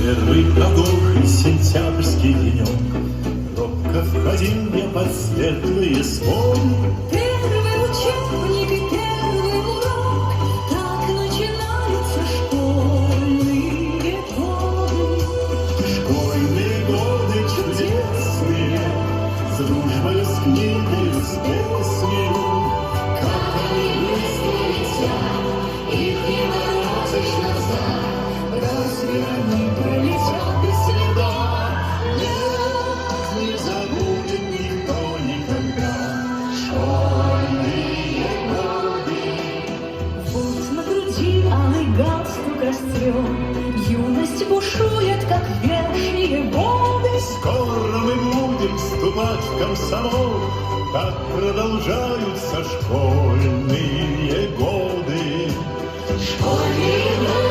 Первый погожий сентябрьский денек робко входил я под светлые своды. Первый учебник и первый урок, так начинаются школьные годы. Школьные годы чудесные, с дружбой, с книгой, с песней. Как они быстро летят, их не воротишь назад. Разве они пролетят без следа? Нет, не забудет никто никогда Школьные годы. Вот на груди алый галстук расцвет, юность бушует, как вешние воды. Скоро мы будем вступать в комсомол, как продолжаются школьные годы. Школьные годы.